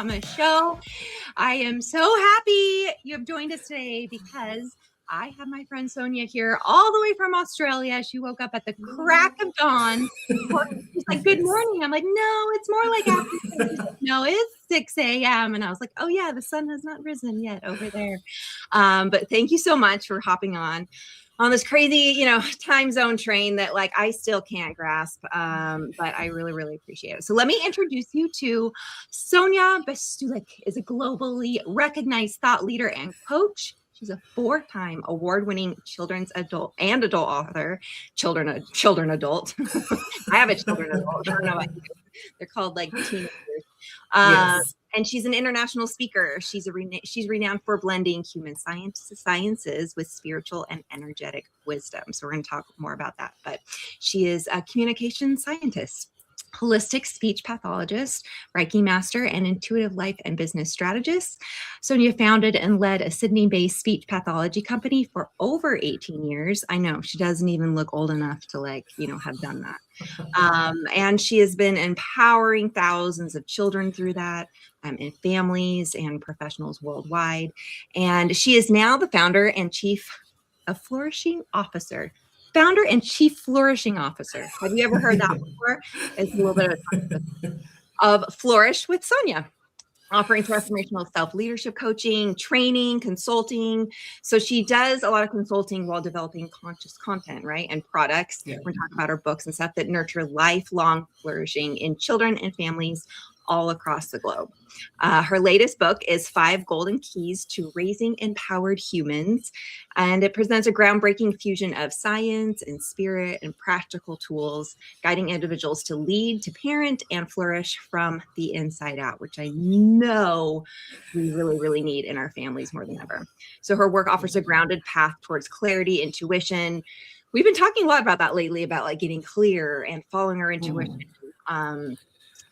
on the show. I am so happy you have joined us today because I have my friend Sonia here all the way from Australia. She woke up at the crack of dawn. She's like, good morning. I'm like, no, it's more like afternoon. She's like, no, it's 6 a.m. And I was like, oh yeah, the sun has not risen yet over there. But thank you so much for hopping on this crazy, time zone train that like I still can't grasp. But I really, really appreciate it. So let me introduce you to Sonia Bestulic, is a globally recognized thought leader and coach. She's a 4-time award-winning children's adult author. Children adult. I have a children adult. I don't know about you. They're called like teenagers. Yes. And she's an international speaker. She's renowned for blending human sciences with spiritual and energetic wisdom. So we're going to talk more about that. But she is a communication scientist, holistic speech pathologist, Reiki master, and intuitive life and business strategist. Sonia founded and led a Sydney-based speech pathology company for over 18 years. I know she doesn't even look old enough to have done that. And she has been empowering thousands of children through that, and families and professionals worldwide. And she is now the founder and chief flourishing officer. Founder and chief flourishing officer. Have you ever heard that before? It's a little bit of Flourish with Sonia, offering transformational self-leadership coaching, training, consulting. So she does a lot of consulting while developing conscious content, right? And products. Yeah. We're talking about her books and stuff that nurture lifelong flourishing in children and families all across the globe. Her latest book is 5 Golden Keys to Raising Empowered Humans. And it presents a groundbreaking fusion of science and spirit and practical tools, guiding individuals to lead, to parent, and flourish from the inside out, which I know we really, really need in our families more than ever. So her work offers a grounded path towards clarity, intuition. We've been talking a lot about that lately, about like getting clear and following our intuition.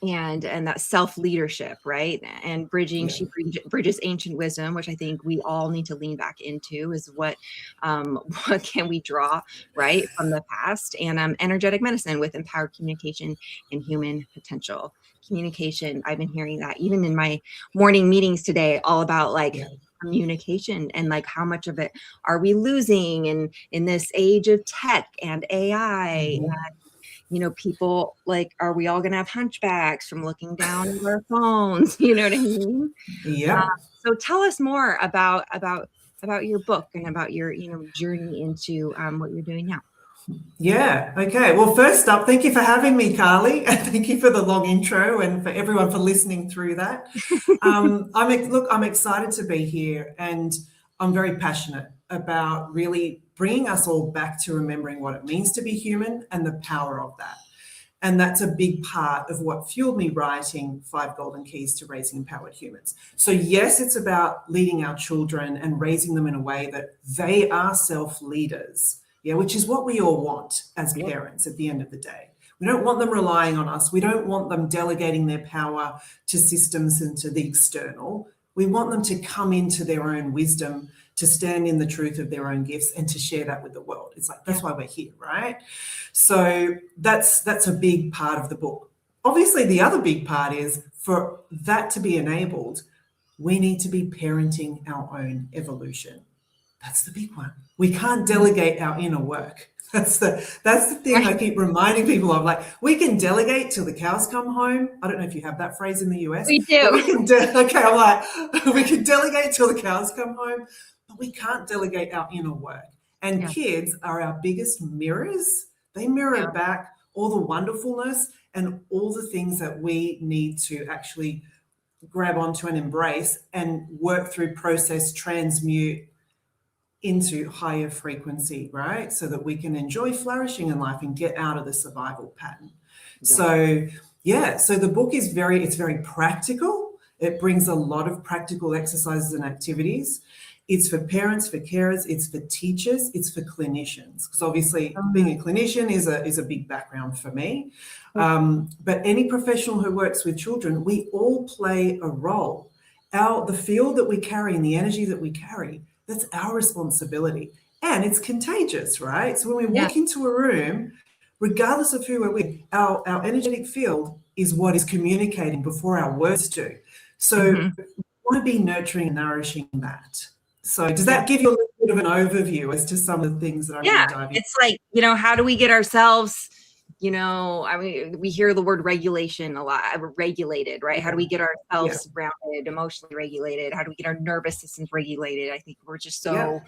And that self-leadership, right? And bridging, she bridges ancient wisdom, which I think we all need to lean back into, is what can we draw, right, from the past, and energetic medicine with empowered communication and human potential. Communication, I've been hearing that even in my morning meetings today, all about communication and like how much of it are we losing in this age of tech and AI. People are we all going to have hunchbacks from looking down at our phones? You know what I mean? Yeah. So tell us more about your book and about your, journey into what you're doing now. Yeah. Okay. Well, first up, thank you for having me, Carly. And thank you for the long intro and for everyone for listening through that. I'm excited to be here, and I'm very passionate about really bringing us all back to remembering what it means to be human and the power of that. And that's a big part of what fueled me writing 5 Golden Keys to Raising Empowered Humans. So yes, it's about leading our children and raising them in a way that they are self-leaders, which is what we all want as parents at the end of the day. We don't want them relying on us. We don't want them delegating their power to systems and to the external. We want them to come into their own wisdom, to stand in the truth of their own gifts and to share that with the world. It's like, that's why we're here, right? So that's a big part of the book. Obviously, the other big part is for that to be enabled, we need to be parenting our own evolution. That's the big one. We can't delegate our inner work. That's the thing I keep reminding people of. Like, we can delegate till the cows come home. I don't know if you have that phrase in the US. We do. We can I'm like, we can delegate till the cows come home, but we can't delegate our inner work. And kids are our biggest mirrors. They mirror back all the wonderfulness and all the things that we need to actually grab onto and embrace and work through, process, transmute into higher frequency, right? So that we can enjoy flourishing in life and get out of the survival pattern. Yeah. So the book is very practical. It brings a lot of practical exercises and activities. It's for parents, for carers, it's for teachers, it's for clinicians. Because obviously being a clinician is a big background for me. But any professional who works with children, we all play a role. The field that we carry and the energy that we carry, that's our responsibility. And it's contagious, right? So when we walk into a room, regardless of who we're with, our energetic field is what is communicating before our words do. So Mhm. we want to be nurturing and nourishing that. So does Yeah. that give you a little bit of an overview as to some of the things that I'm going Yeah. to dive into? It's like, how do we get ourselves, I mean, we hear the word regulation a lot, regulated, right? How do we get Yeah, ourselves grounded, emotionally regulated? How do we get our nervous systems regulated? I think we're just yeah, so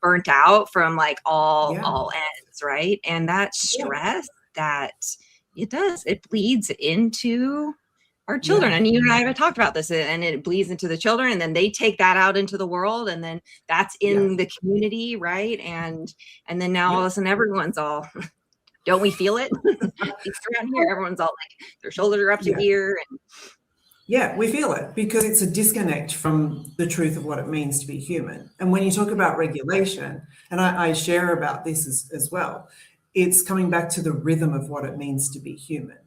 burnt out from like yeah, all ends, right? And that yeah, stress that it bleeds into our children. yeah, And you and I have talked about this, and it bleeds into the children, and then they take that out into the world, and then that's yeah, in the community, right? And then now all yeah. of a sudden everyone's all, don't we feel it? At least around here, everyone's all like their shoulders are up to Yeah. here. And Yeah, we feel it because it's a disconnect from the truth of what it means to be human. And when you talk about regulation, and I share about this as well, it's coming back to the rhythm of what it means to be human.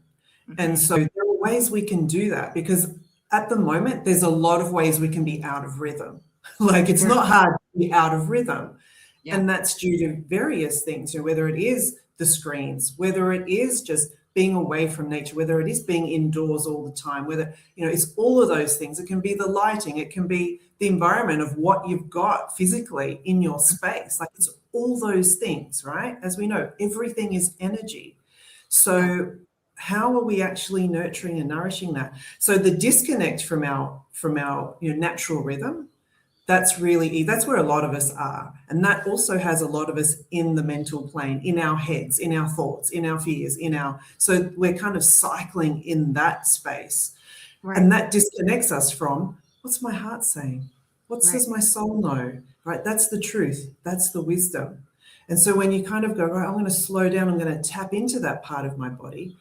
And Mhm. so there are ways we can do that because at the moment, there's a lot of ways we can be out of rhythm. Like it's Sure. not hard to be out of rhythm. Yeah. And that's due to various things, whether it is the screens, whether it is just being away from nature, whether it is being indoors all the time, whether, it's all of those things. It can be the lighting, it can be the environment of what you've got physically in your space. Like it's all those things, right? As we know, everything is energy. Yeah. So how are we actually nurturing and nourishing that? So the disconnect from our natural rhythm, that's where a lot of us are. And that also has a lot of us in the mental plane, in our heads, in our thoughts, in our fears, so we're kind of cycling in that space. Right. And that disconnects us from what's my heart saying? What Right. does my soul know? Right? That's the truth. That's the wisdom. And so when you kind of go, right, I'm going to slow down, I'm going to tap into that part of my body,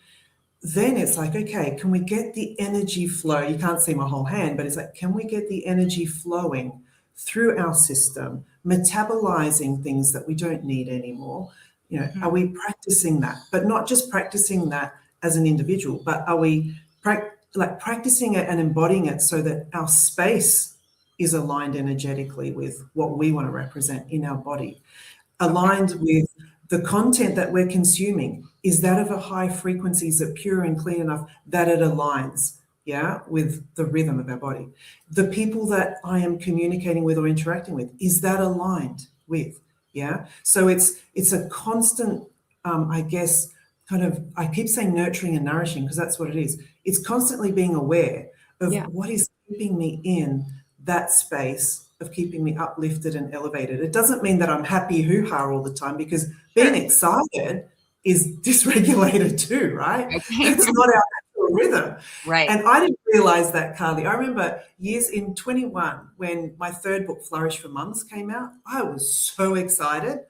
then it's like, okay, can we get the energy flow? You can't see my whole hand, but it's like, can we get the energy flowing through our system, metabolizing things that we don't need anymore? Are Mhm. we practicing that? But not just practicing that as an individual, but are we practicing it and embodying it so that our space is aligned energetically with what we want to represent in our body? Okay. Aligned with the content that we're consuming, is that of a high frequency? Is it pure and clean enough that it aligns, with the rhythm of our body? The people that I am communicating with or interacting with, is that aligned with? So it's a constant, I guess, kind of, I keep saying nurturing and nourishing because that's what it is. It's constantly being aware of Yeah. what is keeping me in that space of keeping me uplifted and elevated. It doesn't mean that I'm happy hoo-ha all the time, because being Sure. excited is dysregulated too, right? Okay. That's not our natural rhythm. Right. And I didn't realize that, Carly. I remember years in 21 when my third book, Flourish for Mums, came out. I was so excited.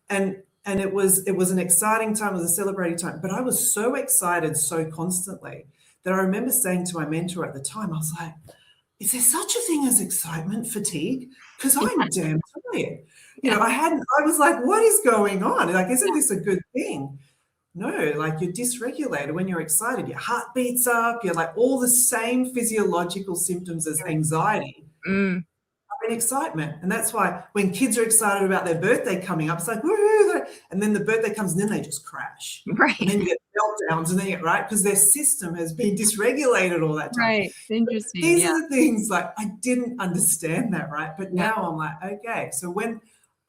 And it was an exciting time, it was a celebrating time. But I was so excited so constantly that I remember saying to my mentor at the time, I was like, is there such a thing as excitement fatigue? Because I'm damn tired. Yeah. I was like, what is going on? Like, isn't Yeah. this a good thing? No, like you're dysregulated when you're excited. Your heart beats up, you're like all the same physiological symptoms as Sure. anxiety Mm. are in excitement. And that's why when kids are excited about their birthday coming up, it's like, woohoo, and then the birthday comes and then they just crash. And Right. then you get meltdowns and then you get, right? Because their system has been dysregulated all that time. Right. Interesting. These Yeah. are the things, like, I didn't understand that, right? But Yeah. now I'm like, okay, so when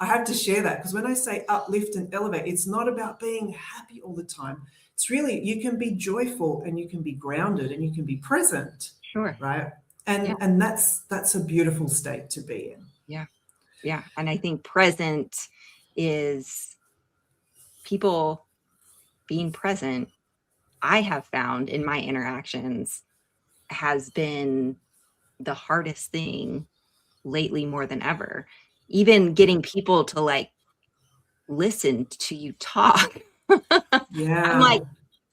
I have to share that, because when I say uplift and elevate, it's not about being happy all the time. It's really, you can be joyful and you can be grounded and you can be present, Sure. right? Yeah. And that's a beautiful state to be in. Yeah. Yeah. And I think present is people being present, I have found in my interactions, has been the hardest thing lately more than ever. Even getting people to like listen to you talk. I'm Yeah, like,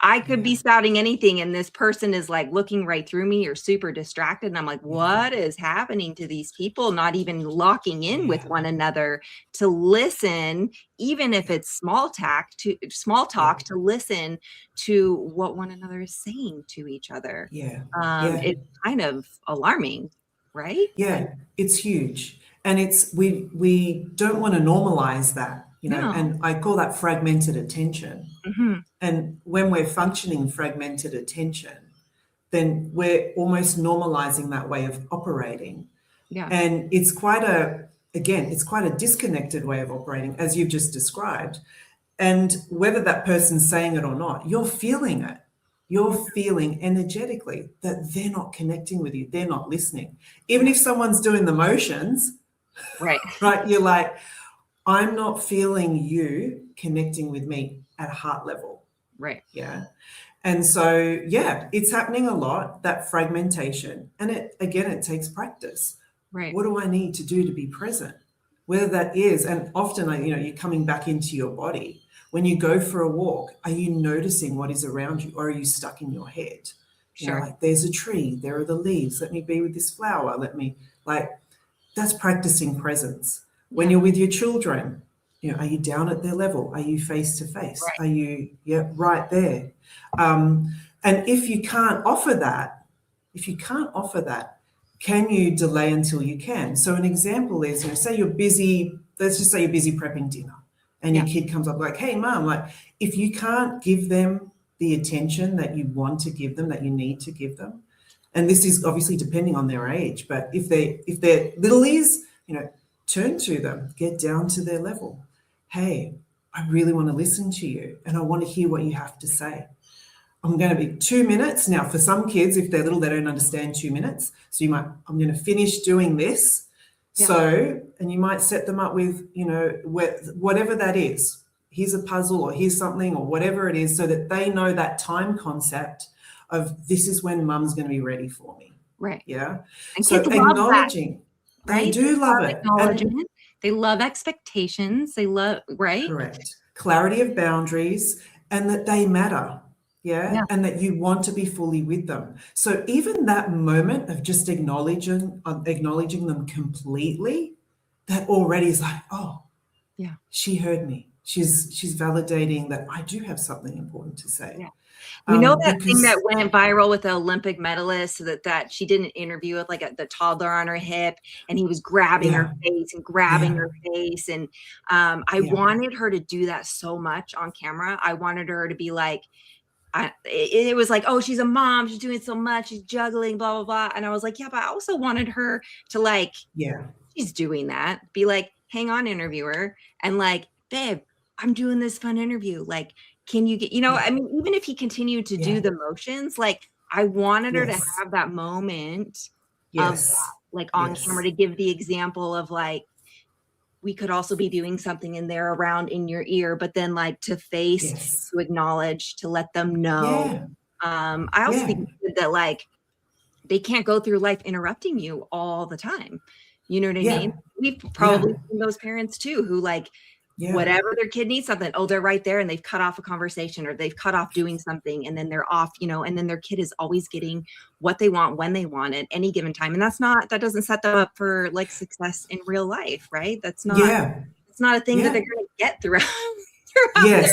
I could yeah, be spouting anything and this person is like looking right through me or super distracted. And I'm like, yeah, what is happening to these people? Not even locking in with yeah, one another to listen, even if it's small yeah, talk, to listen to what one another is saying to each other. yeah, yeah. It's kind of alarming, right? Yeah, it's huge. And we don't want to normalize that, No. and I call that fragmented attention. Hmm. And when we're functioning fragmented attention, then we're almost normalizing that way of operating. Yeah. And it's quite a, again, it's quite a disconnected way of operating, as you've just described. And whether that person's saying it or not, you're feeling it. You're feeling energetically that they're not connecting with you. They're not listening. Even if someone's doing the motions, Right. right? You're like, I'm not feeling you connecting with me at heart level. Right. Yeah. And so, yeah, it's happening a lot, that fragmentation. And it takes practice. Right. What do I need to do to be present? Whether that is, and often, you're coming back into your body. When you go for a walk, are you noticing what is around you, or are you stuck in your head? Sure. Like, there's a tree, there are the leaves, let me be with this flower, that's practicing presence. When you're with your children, are you down at their level? Are you face to face? Right. Are you, right there? And if you can't offer that, can you delay until you can? So an example is, say you're busy, let's just say you're busy prepping dinner, and your kid comes up like, hey, mom, if you can't give them the attention that you want to give them, that you need to give them, and this is obviously depending on their age, but if they're littlies, turn to them, get down to their level. Hey, I really want to listen to you, and I want to hear what you have to say. I'm going to be 2 minutes. Now, for some kids, if they're little, they don't understand 2 minutes. So I'm going to finish doing this. Yeah. So, and you might set them up with, whatever that is. Here's a puzzle, or here's something, or whatever it is, so that they know that time concept of, this is when mum's going to be ready for me. Right. Yeah. And so kids love acknowledging, that, right? They do love it. Acknowledgement. They love expectations. They love, right? Correct. Clarity of boundaries, and that they matter. Yeah. And that you want to be fully with them. So even that moment of just acknowledging them completely, that already is like, oh, yeah, she heard me. She's validating that I do have something important to say. Yeah. We know that thing that went viral with the Olympic medalist, so that she did an interview with the toddler on her hip, and he was grabbing her face and grabbing her face. And I wanted her to do that so much on camera. I wanted her to be like, it was like, oh, she's a mom, she's doing so much, she's juggling, blah, blah, blah. And I was like, yeah, but I also wanted her to she's doing that. Be like, hang on, interviewer. And like, babe, I'm doing this fun interview. Like, can you get, I mean, even if he continued to do the motions, I wanted her to have that moment of that, on camera, to give the example of we could also be doing something in there around in your ear, but then to face, to acknowledge, to let them know. I also think that they can't go through life interrupting you all the time. You know what I mean? We've probably seen those parents too, who whatever their kid needs something, oh, they're right there, and they've cut off a conversation, or they've cut off doing something, and then they're off, and then their kid is always getting what they want when they want at any given time. And that doesn't set them up for success in real life, right? That's not, it's not a thing that they're going to get throughout their life.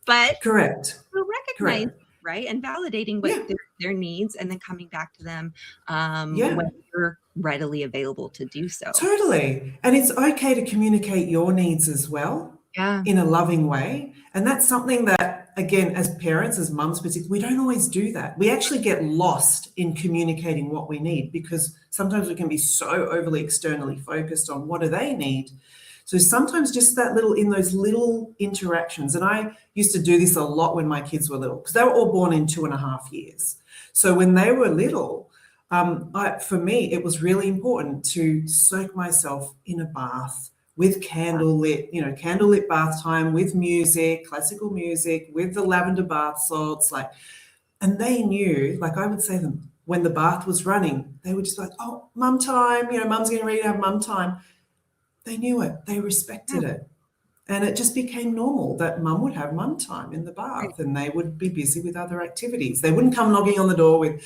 But correct. Recognize, right? And validating what their needs, and then coming back to them when you're readily available to do so. Totally. And it's okay to communicate your needs as well, in a loving way. And that's something that, again, as parents, as mums, we don't always do that. We actually get lost in communicating what we need, because sometimes we can be so overly externally focused on what do they need. So sometimes just that in those little interactions, and I used to do this a lot when my kids were little, because they were all born in 2.5 years. So when they were little, for me, it was really important to soak myself in a bath with candlelit bath time, with music, classical music, with the lavender bath salts, and they knew, I would say to them, when the bath was running, they would just oh, mum time, mum's getting ready to have mum time. They knew it, they respected it. And it just became normal that mum would have mum time in the bath, and they would be busy with other activities. They wouldn't come knocking on the door with,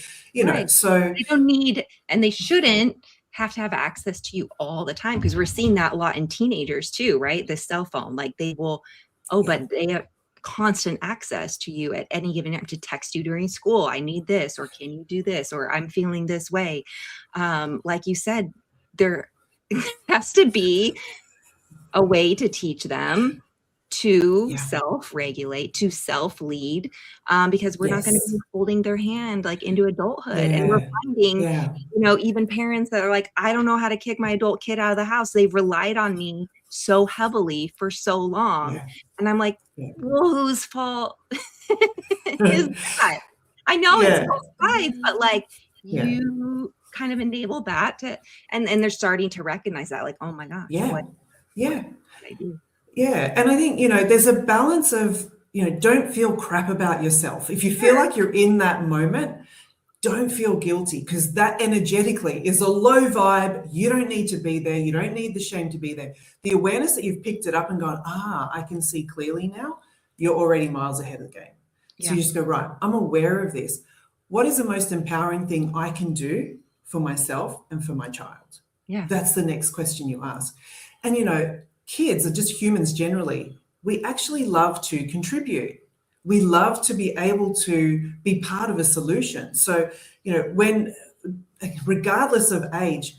so. They don't need, and they shouldn't have to have access to you all the time, because we're seeing that a lot in teenagers too, right? The cell phone, they will, but they have constant access to you at any given time, to text you during school. I need this, or can you do this, or I'm feeling this way. Like you said, there has to be a way to teach them to Yeah. self-regulate, to self-lead, because we're not going to Yes. be holding their hand like into adulthood. And we're Yeah. finding, Yeah. even parents that are like, I don't know how to kick my adult kid out of the house. They've relied on me so heavily for so long. Yeah. And I'm like, Yeah. well, whose fault is that? I know it's Yeah. both sides, but like Yeah. you kind of enable that to, and they're starting to recognize that, like, oh my gosh, Yeah. what Yeah. did I do? Yeah. And I think, there's a balance of, don't feel crap about yourself. If you feel Sure. like you're in that moment, don't feel guilty, because that energetically is a low vibe. You don't need to be there. You don't need the shame to be there. The awareness that you've picked it up and gone, I can see clearly now, you're already miles ahead of the game. So Yeah. you just go, right, I'm aware of this. What is the most empowering thing I can do for myself and for my child? Yeah. That's the next question you ask. And, kids are just humans generally. We actually love to contribute. We love to be able to be part of a solution. So, regardless of age,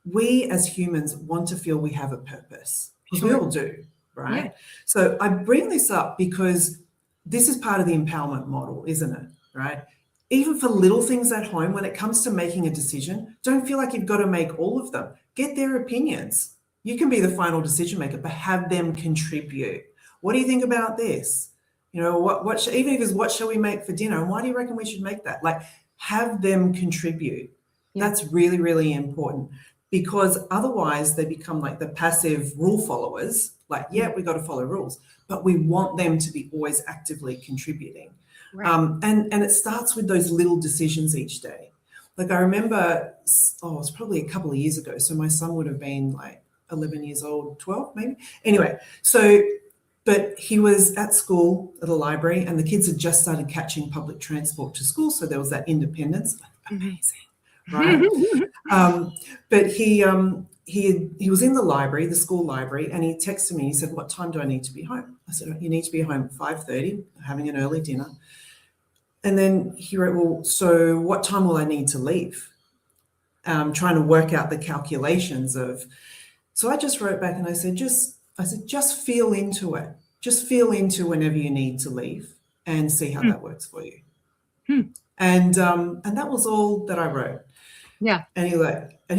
we as humans want to feel we have a purpose, because we Sure. all do, right? Yeah. So I bring this up because this is part of the empowerment model, isn't it? Right? Even for little things at home, when it comes to making a decision, don't feel like you've got to make all of them. Get their opinions. You can be the final decision maker, but have them contribute. What do you think about this? Even if it's what shall we make for dinner? And why do you reckon we should make that? Like, have them contribute. Yeah. That's really, really important, because otherwise they become like the passive rule followers. Like, yeah, we got to follow rules, but we want them to be always actively contributing. Right. And it starts with those little decisions each day. Like, I remember, it was probably a couple of years ago. So my son would have been like 11 years old, 12 maybe. Anyway, but he was at school at a library, and the kids had just started catching public transport to school. So there was that independence. Amazing, right? But he was in the library, the school library, and he texted me. He said, "What time do I need to be home?" I said, "You need to be home at 5:30, having an early dinner." And then he wrote, "Well, so what time will I need to leave?" Trying to work out the calculations of. So I just wrote back and I said, just feel into it. Just feel into whenever you need to leave, and see how that works for you. And that was all that I wrote. Yeah. And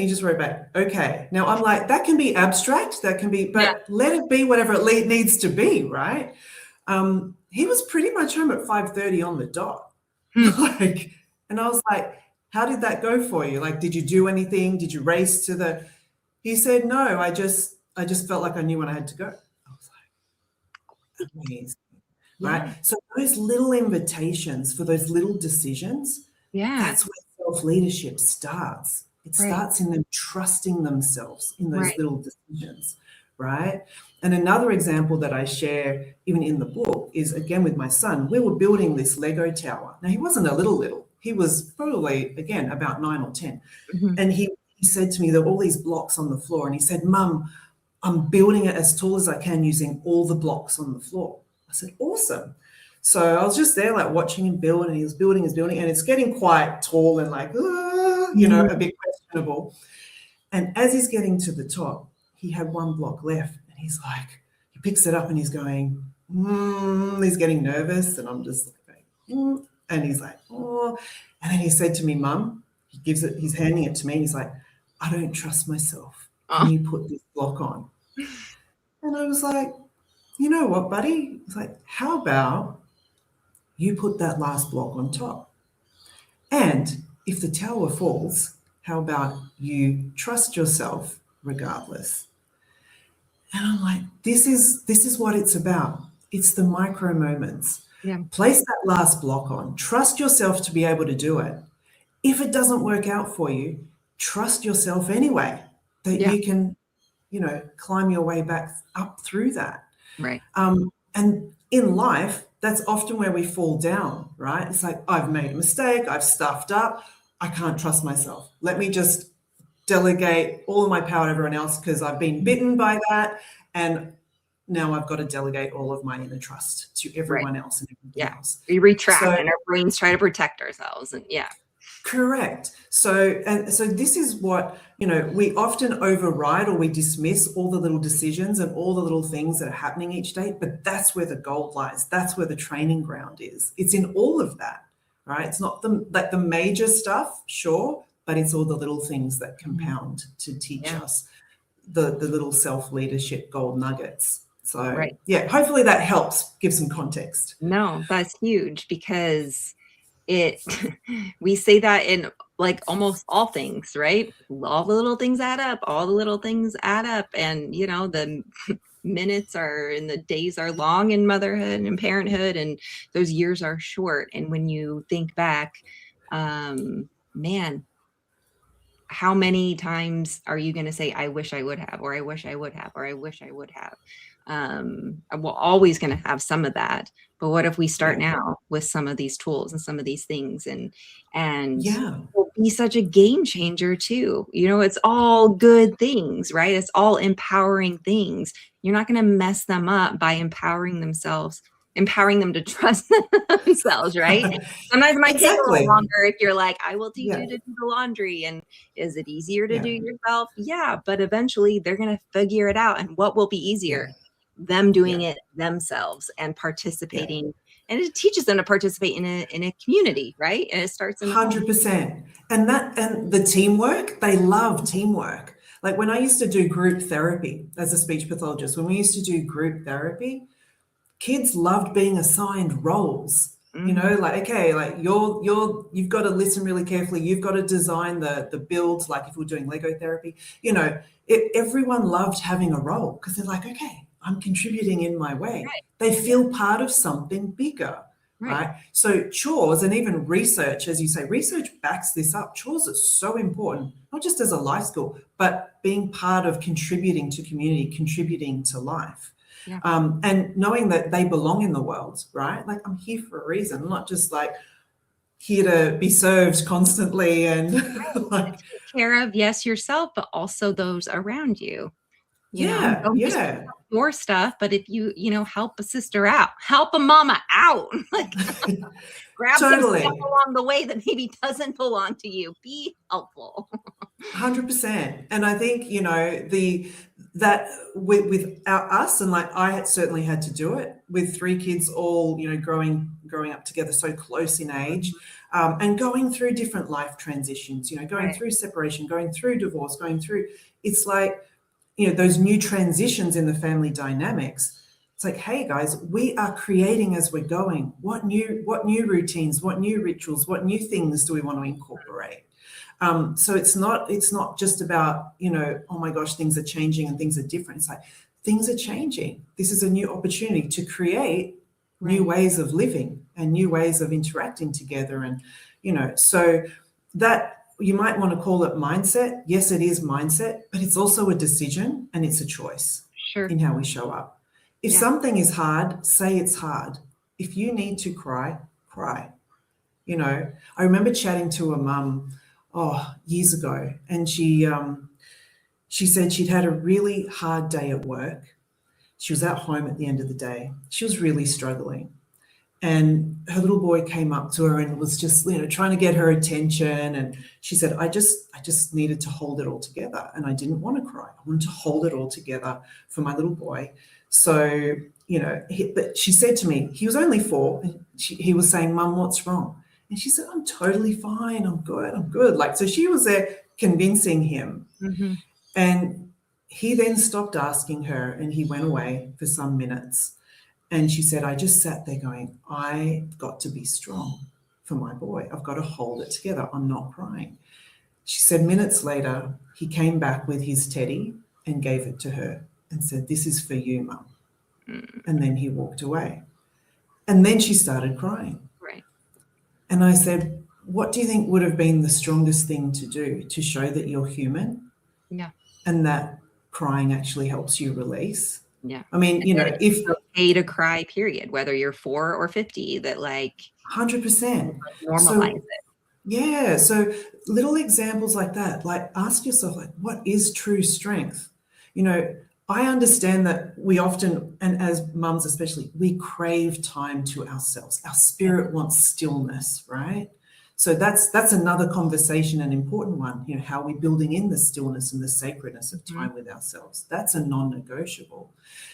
he just wrote back, "Okay." Now I'm like, that can be abstract, that can be, but let it be whatever it needs to be, right? He was pretty much home at 5:30 on the dot. And I was like, "How did that go for you? Like, did you do anything? Did you race to the?" He said, "No, I just felt like I knew when I had to go." I was like, amazing, right? So those little invitations for those little decisions, that's where self-leadership starts. It starts in them trusting themselves in those little decisions, right? And another example that I share even in the book is, again, with my son. We were building this Lego tower. Now, he wasn't a little. He was probably, again, about 9 or 10. And he said to me, there were all these blocks on the floor. And he said, "Mum, I'm building it as tall as I can using all the blocks on the floor." I said, "Awesome." So I was just there like watching him build, and he was building, and it's getting quite tall and like, a bit questionable. And as he's getting to the top, he had one block left, and he's like, he picks it up and he's going, he's getting nervous. And I'm just like, and he's like, "Oh." And then he said to me, "Mum," he's handing it to me. And he's like, "I don't trust myself. Can you put this block on?" And I was like, "You know what, buddy?" It's like, "How about you put that last block on top? And if the tower falls, how about you trust yourself regardless?" And I'm like, this is what it's about. It's the micro moments. Place that last block on. Trust yourself to be able to do it. If it doesn't work out for you, trust yourself anyway, that you can, climb your way back up through that. Right. And in life, that's often where we fall down, right? It's like, I've made a mistake, I've stuffed up, I can't trust myself. Let me just delegate all of my power to everyone else because I've been bitten by that. And now I've got to delegate all of my inner trust to everyone else and everything else. We retract, and our brains try to protect ourselves. And Correct. So this is what, we often override or we dismiss all the little decisions and all the little things that are happening each day, but that's where the gold lies. That's where the training ground is. It's in all of that, right? It's not the major stuff, sure, but it's all the little things that compound to teach us the little self-leadership gold nuggets. So Right. yeah, hopefully that helps give some context. No, that's huge because it we say that in like almost all things, right? All the little things add up, all the little things add up. And the minutes are and the days are long in motherhood and parenthood, and those years are short. And when you think back, man, how many times are you going to say, I wish I would have, or I wish I would have, or I wish I would have? We're always going to have some of that. But what if we start now with some of these tools and some of these things, and will be such a game changer too. It's all good things, right? It's all empowering things. You're not going to mess them up by empowering them to trust themselves, right? Sometimes it might take a little longer if you're like, I will teach you to do the laundry. And is it easier to do yourself? Yeah, but eventually they're going to figure it out. And what will be easier? Them doing it themselves and participating. And it teaches them to participate in a community, right? And it starts in 100%. And the teamwork, they love teamwork. Like when I used to do group therapy as a speech pathologist, when we used to do group therapy, kids loved being assigned roles. Like, okay, like you've got to listen really carefully. You've got to design the builds, like if we're doing Lego therapy, everyone loved having a role because they're like, okay, I'm contributing in my way. Right. They feel part of something bigger, right? So chores and even research, as you say, research backs this up. Chores are so important, not just as a life skill, but being part of contributing to community, contributing to life. Yeah. And knowing that they belong in the world, right? Like I'm here for a reason. I'm not just like here to be served constantly and like take care of, yes, yourself, but also those around you. Don't just your stuff, but if you help a sister out, help a mama out, like grab some stuff along the way that maybe doesn't belong to you. Be helpful. 100%. And I think that with us, and like I had certainly had to do it with 3 kids all growing up together so close in age, and going through different life transitions, going through separation, going through divorce, it's like those new transitions in the family dynamics. It's like, hey guys, we are creating as we're going. What new routines, what new rituals, what new things do we want to incorporate? So it's not just about, oh my gosh, things are changing and things are different. It's like things are changing. This is a new opportunity to create new ways of living and new ways of interacting together. And, so that you might want to call it mindset. Yes, it is mindset, but it's also a decision and it's a choice in how we show up. If something is hard, say it's hard. If you need to cry, cry. I remember chatting to a mum years ago, and she said she'd had a really hard day at work. She was at home at the end of the day. She was really struggling. And her little boy came up to her and was just, trying to get her attention. And she said, I just needed to hold it all together. And I didn't want to cry. I wanted to hold it all together for my little boy. So, but she said to me, he was only 4. And he was saying, Mum, what's wrong? And she said, I'm totally fine. I'm good. Like, so she was there convincing him. Mm-hmm. And he then stopped asking her and he went away for some minutes. And she said, I just sat there going, I've got to be strong for my boy. I've got to hold it together. I'm not crying. She said minutes later, he came back with his teddy and gave it to her and said, this is for you, Mum. And then he walked away. And then she started crying. Right. And I said, what do you think would have been the strongest thing to do to show that you're human? Yeah. And that crying actually helps you release? Yeah. I mean, if it's okay to cry, period, whether you're 4 or 50, that like 100% normalize it. Yeah. So little examples like that, like ask yourself, like, what is true strength? I understand that we often, and as mums especially, we crave time to ourselves. Our spirit wants stillness, right? So that's another conversation, an important one. You know, how are we building in the stillness and the sacredness of time with ourselves? That's a non-negotiable.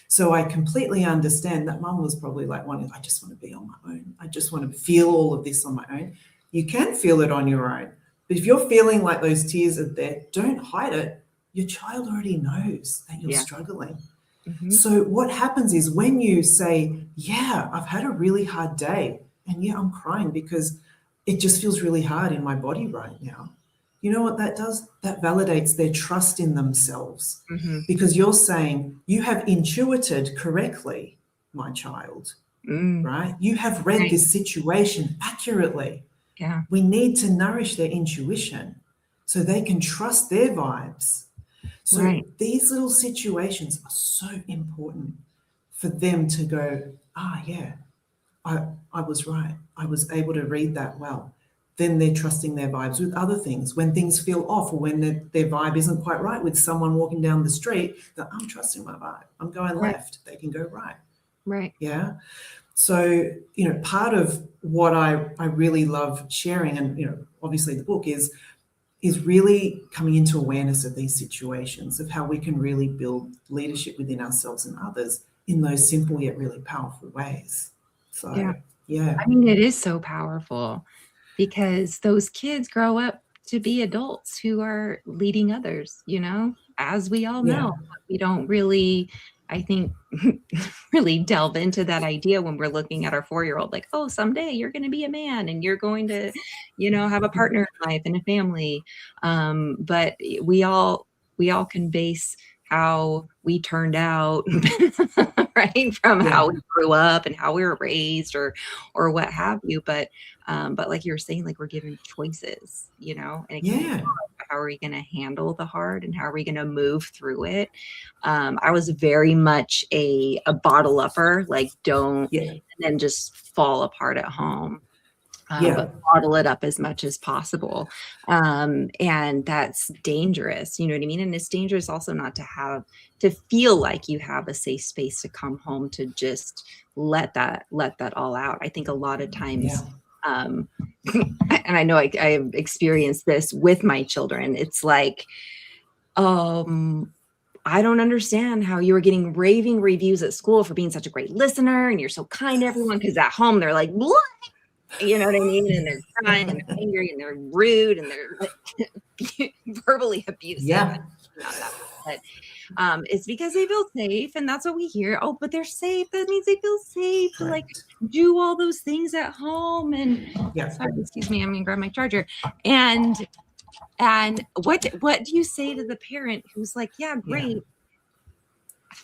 So I completely understand that mum was probably like, I just want to be on my own. I just want to feel all of this on my own. You can feel it on your own. But if you're feeling like those tears are there, don't hide it. Your child already knows that you're struggling. So what happens is when you say, yeah, I've had a really hard day, and yeah, I'm crying because it just feels really hard in my body right now. You know what that does? That validates their trust in themselves, because you're saying, you have intuited correctly, my child, right? You have read this situation accurately. Yeah. We need to nourish their intuition so they can trust their vibes. So these little situations are so important for them to go, yeah, I was right. I was able to read that well. Then they're trusting their vibes with other things. When things feel off, or when their vibe isn't quite right with someone walking down the street, I'm trusting my vibe. I'm going left. They can go right. Right. Yeah. So, you know, part of what I really love sharing, and, you know, obviously the book is really coming into awareness of these situations, of how we can really build leadership within ourselves and others in those simple yet really powerful ways. So, yeah. I mean, it is so powerful because those kids grow up to be adults who are leading others, you know, as we all know. We don't really, I think, really delve into that idea when we're looking at our 4-year-old, like, oh, someday you're going to be a man and you're going to, you know, have a partner in life and a family. But we all can base how we turned out, right, from how we grew up and how we were raised, or what have you. But like you were saying, like, we're given choices, you know, and it can be hard. How are we going to handle the hard, and how are we going to move through it? I was very much a bottle upper, like don't, and then just fall apart at home. But bottle it up as much as possible. And that's dangerous. You know what I mean? And it's dangerous also not to feel like you have a safe space to come home to just let that all out. I think a lot of times, and I know I have experienced this with my children. It's like, I don't understand how you were getting raving reviews at school for being such a great listener, and you're so kind to everyone, because at home they're like, what? You know what I mean? And they're crying and they're angry and they're rude and they're like, verbally abusive. Yeah. But it's because they feel safe, and that's what we hear. Oh, but they're safe. That means they feel safe to like do all those things at home. And sorry, excuse me, I'm gonna grab my charger. And what do you say to the parent who's like, yeah, great.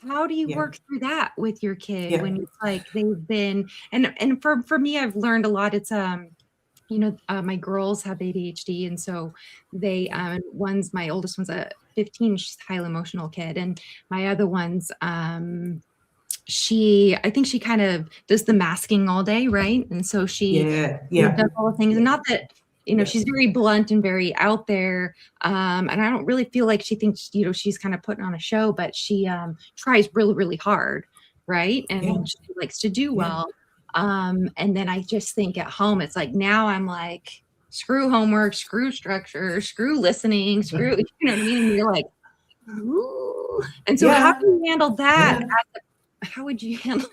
How do you work through that with your kid when it's like they've been, and for me, I've learned a lot. It's, you know, my girls have ADHD. And so they, my oldest one's a 15, she's a highly emotional kid. And my other one's, I think she kind of does the masking all day. Right. And so she does all the things, and not that, you know, she's very blunt and very out there. And I don't really feel like she thinks, you know, she's kind of putting on a show, but she tries really, really hard. Right. And she likes to do well. And then I just think at home, it's like, now I'm like, screw homework, screw structure, screw listening, screw, you know what I mean? And you're like, ooh. And so how do you handle that? How would you handle?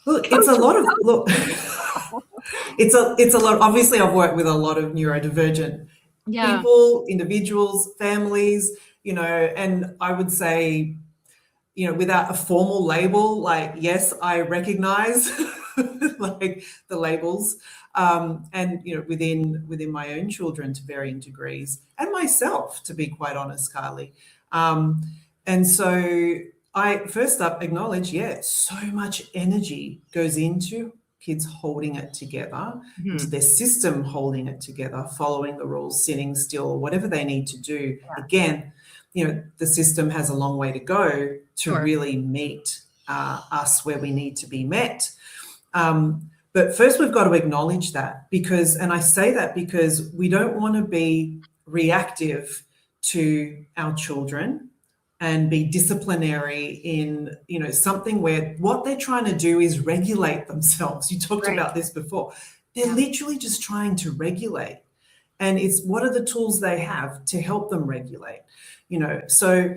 Look, it's a lot of it's a lot. Obviously, I've worked with a lot of neurodivergent people, individuals, families, you know, and I would say, you know, without a formal label, like, yes, I recognize like the labels, and, you know, within my own children to varying degrees, and myself, to be quite honest, Carly. And so I first up acknowledge, so much energy goes into kids holding it together, into their system holding it together, following the rules, sitting still, whatever they need to do. Again, you know, the system has a long way to go to really meet us where we need to be met. But first we've got to acknowledge that, because, and I say that because we don't want to be reactive to our children and be disciplinary in, you know, something where what they're trying to do is regulate themselves. You talked about this before. They're literally just trying to regulate. And it's what are the tools they have to help them regulate, So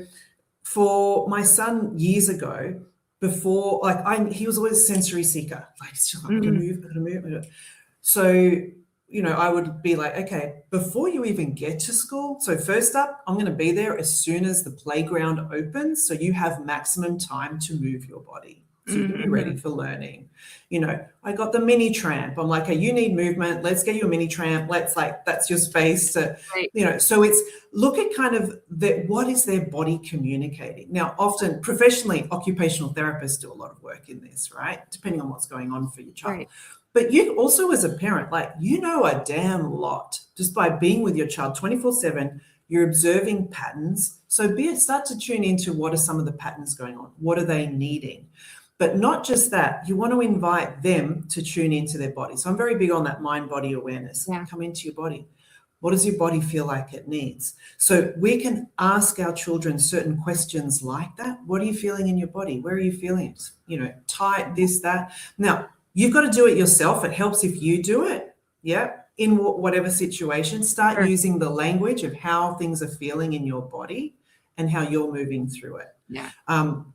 for my son years ago, before, like he was always a sensory seeker. Like, it's just like, I'm gonna move. So, I would be like, okay, before you even get to school, so first up, I'm going to be there as soon as the playground opens. So you have maximum time to move your body. So you can be ready for learning. I got the mini tramp. I'm like, hey, you need movement. Let's get you a mini tramp. That's your space to, so it's look at kind of what is their body communicating. Now, often professionally, occupational therapists do a lot of work in this, right? Depending on what's going on for your child. Right. But you also as a parent, a damn lot just by being with your child 24/7, you're observing patterns. So start to tune into what are some of the patterns going on? What are they needing? But not just that, you want to invite them to tune into their body. So I'm very big on that mind-body awareness. Yeah. Come into your body. What does your body feel like it needs? So we can ask our children certain questions like that. What are you feeling in your body? Where are you feeling it? Tight, this, that. Now, you've got to do it yourself. It helps if you do it. Yeah. In whatever situation, start using the language of how things are feeling in your body and how you're moving through it. Yeah.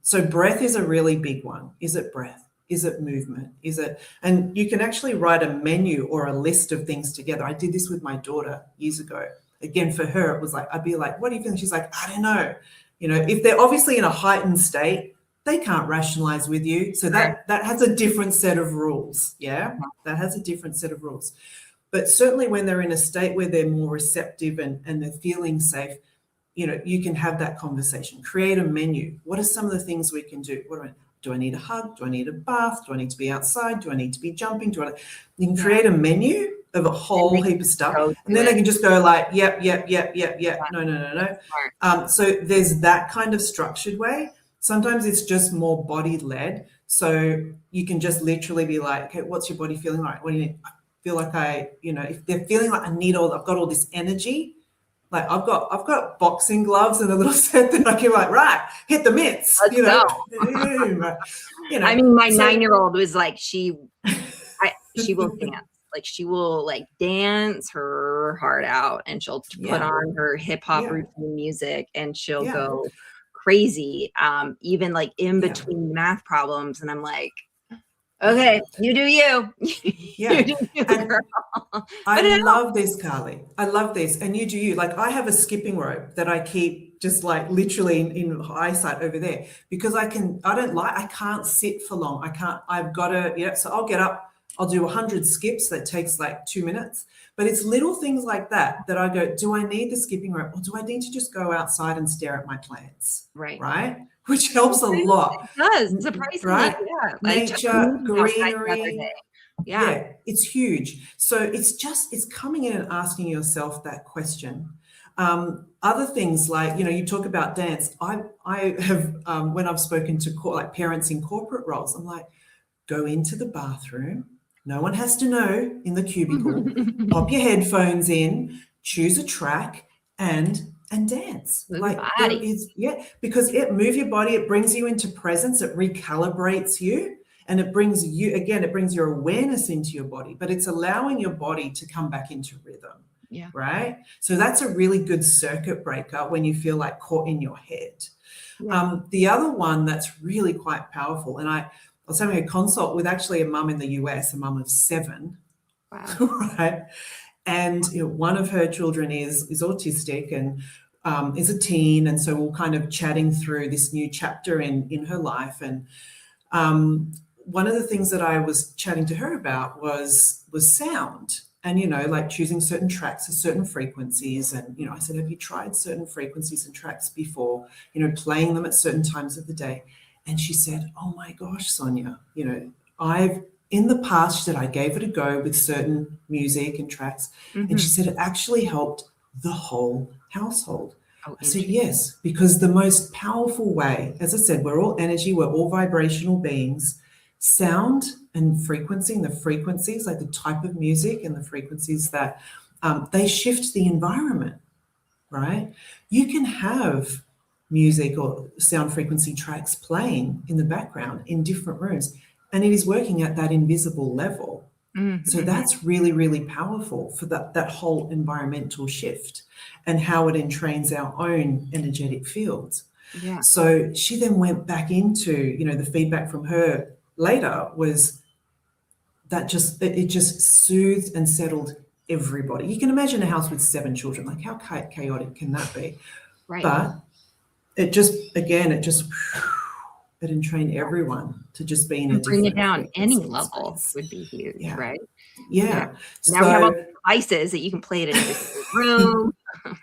So breath is a really big one. Is it breath? Is it movement? And you can actually write a menu or a list of things together. I did this with my daughter years ago. Again, for her, it was like, I'd be like, what are you feeling? She's like, I don't know. If they're obviously in a heightened state, they can't rationalize with you. So that has a different set of rules. Yeah. That has a different set of rules. But certainly when they're in a state where they're more receptive and they're feeling safe, you can have that conversation. Create a menu. What are some of the things we can do? Do I need a hug? Do I need a bath? Do I need to be outside? Do I need to be jumping? You can create a menu of a whole heap of stuff. And then they can just go like, yep. No. So there's that kind of structured way. Sometimes it's just more body-led. So you can just literally be like, okay, what's your body feeling like? What do you need? I feel like if they're feeling like I've got all this energy, like I've got boxing gloves and a little set that I can right, hit the mitts. Let's go. I mean, my 9-year-old was like, she will dance. Like she will dance her heart out, and she'll put on her hip hop routine music, and she'll go crazy. Even in between math problems, and I'm like, okay, you do you. You do you, girl. I love this, Carly. I love this. And you do you. I have a skipping rope that I keep just literally in eyesight over there because I can't sit for long. I've got to, so I'll get up, I'll do 100 skips. That takes 2 minutes. But it's little things like that I go, do I need the skipping rope or do I need to just go outside and stare at my plants? Right? Which helps a lot. It does, surprisingly. Right? Yeah. Nature, greenery. Yeah, it's huge. So it's coming in and asking yourself that question. Other things you talk about dance. I have, when I've spoken to parents in corporate roles, I'm like, go into the bathroom. No one has to know in the cubicle. Pop your headphones in, choose a track and dance. Because it move your body, it brings you into presence, it recalibrates you, and it brings your awareness into your body, but it's allowing your body to come back into rhythm. Yeah. Right. So that's a really good circuit breaker when you feel caught in your head. Yeah. The other one that's really quite powerful, and I was having a consult with actually a mum in the US, a mum of 7. Wow. Right. And one of her children is autistic and is a teen. And so we're kind of chatting through this new chapter in her life. And one of the things that I was chatting to her about was sound and, choosing certain tracks at certain frequencies. And, I said, have you tried certain frequencies and tracks before, playing them at certain times of the day? And she said, oh my gosh, Sonia, in the past, she said, I gave it a go with certain music and tracks. Mm-hmm. And she said, it actually helped the whole household. Oh, I said, yes, because the most powerful way, as I said, we're all energy, we're all vibrational beings. Sound and frequency, and the frequencies, the type of music and the frequencies that they shift the environment, right? You can have music or sound frequency tracks playing in the background in different rooms, and it is working at that invisible level. So that's really, really powerful for that whole environmental shift and how it entrains our own energetic fields. Yeah. So she then went back into, the feedback from her later was that it just soothed and settled everybody. You can imagine a house with 7 children, like how chaotic can that be? Right. But it entrained everyone to just be in a bring it different down any frequency level space. would be huge, Yeah. right? Yeah. Now we have all the devices that you can play it in every room,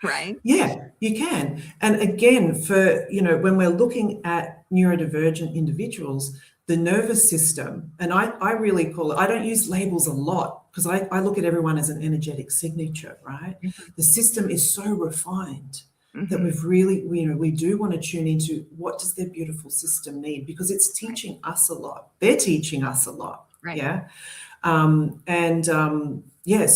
right? Yeah, you can. And again, for, when we're looking at neurodivergent individuals, the nervous system, and I really call it, I don't use labels a lot because I look at everyone as an energetic signature, right? The system is so refined that we've really, we do want to tune into what does their beautiful system need, because it's teaching us a lot. They're teaching us a lot. Right. Yeah. So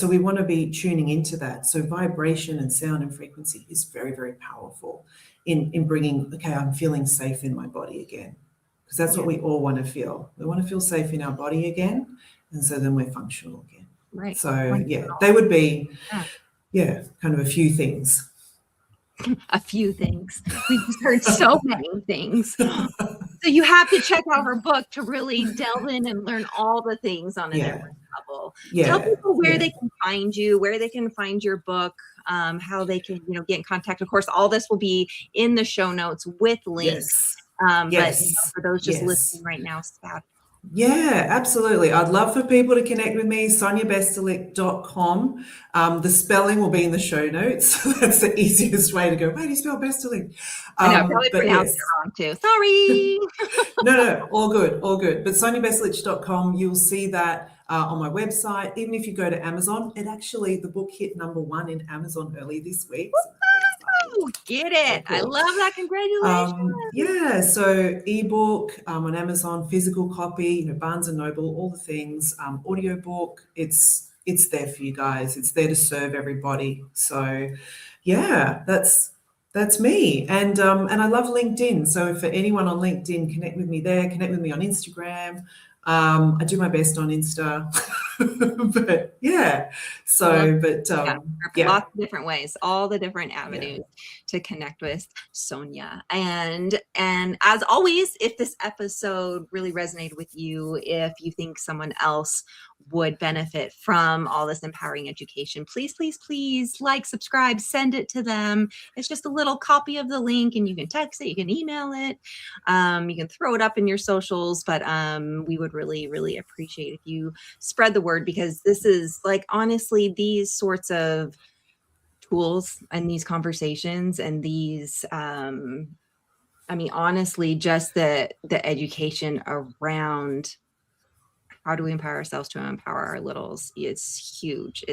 we want to be tuning into that. So vibration and sound and frequency is very, very powerful in bringing, okay, I'm feeling safe in my body again, because that's what we all want to feel. We want to feel safe in our body again, and so then we're functional again. Right. So they would be, kind of a few things. A few things. We just heard so many things. So you have to check out her book to really delve in and learn all the things on a different level. Tell people where they can find you, where they can find your book, how they can, get in contact. Of course, all this will be in the show notes with links. But for those just listening right now, yeah, absolutely. I'd love for people to connect with me, soniabestulic.com. The spelling will be in the show notes. That's the easiest way to go, how do you spell Bestulic? I know, probably pronounced it wrong too. Sorry. No, all good. But soniabestulic.com, you'll see that on my website. Even if you go to Amazon, the book hit #1 in Amazon early this week. So get it. Cool. I love that. Congratulations. So ebook on Amazon, physical copy, Barnes and Noble, all the things, audiobook, it's there for you guys. It's there to serve everybody. So that's me. And I love LinkedIn. So for anyone on LinkedIn, connect with me there, connect with me on Instagram. I do my best on Insta, but lots of different ways, all the different avenues to connect with Sonia. And as always, if this episode really resonated with you, if you think someone else would benefit from all this empowering education, please like, subscribe, send it to them. It's just a little copy of the link, and you can text it, you can email it, you can throw it up in your socials, but we would really, really appreciate if you spread the word, because this is honestly, these sorts of tools and these conversations and these honestly, just the education around how do we empower ourselves to empower our littles? It's huge.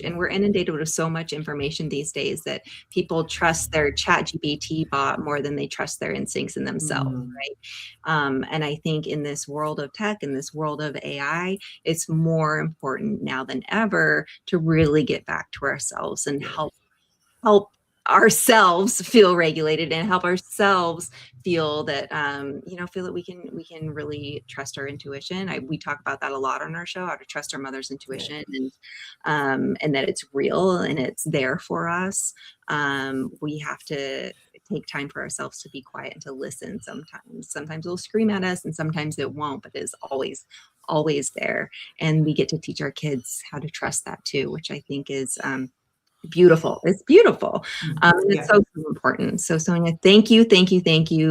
And we're inundated with so much information these days that people trust their ChatGPT bot more than they trust their instincts in themselves, right? And I think in this world of tech, in this world of AI, it's more important now than ever to really get back to ourselves and help ourselves feel regulated and help ourselves feel that feel that we can really trust our intuition. We talk about that a lot on our show, how to trust our mother's intuition, and that it's real and it's there for us. We have to take time for ourselves to be quiet and to listen. Sometimes it'll scream at us and sometimes it won't, but it's always there, and we get to teach our kids how to trust that too, which I think is beautiful. It's beautiful. It's so important. So Sonia, thank you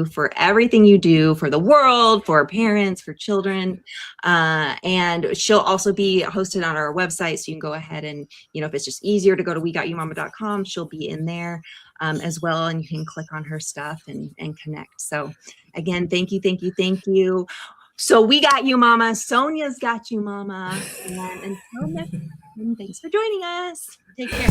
for everything you do for the world, for parents, for children. And she'll also be hosted on our website. So you can go ahead and, if it's just easier to go to wegotyouMama.com, she'll be in there as well. And you can click on her stuff and connect. So again, thank you. So we got you, Mama. Sonia's got you, Mama. And until next time, thanks for joining us. Take care.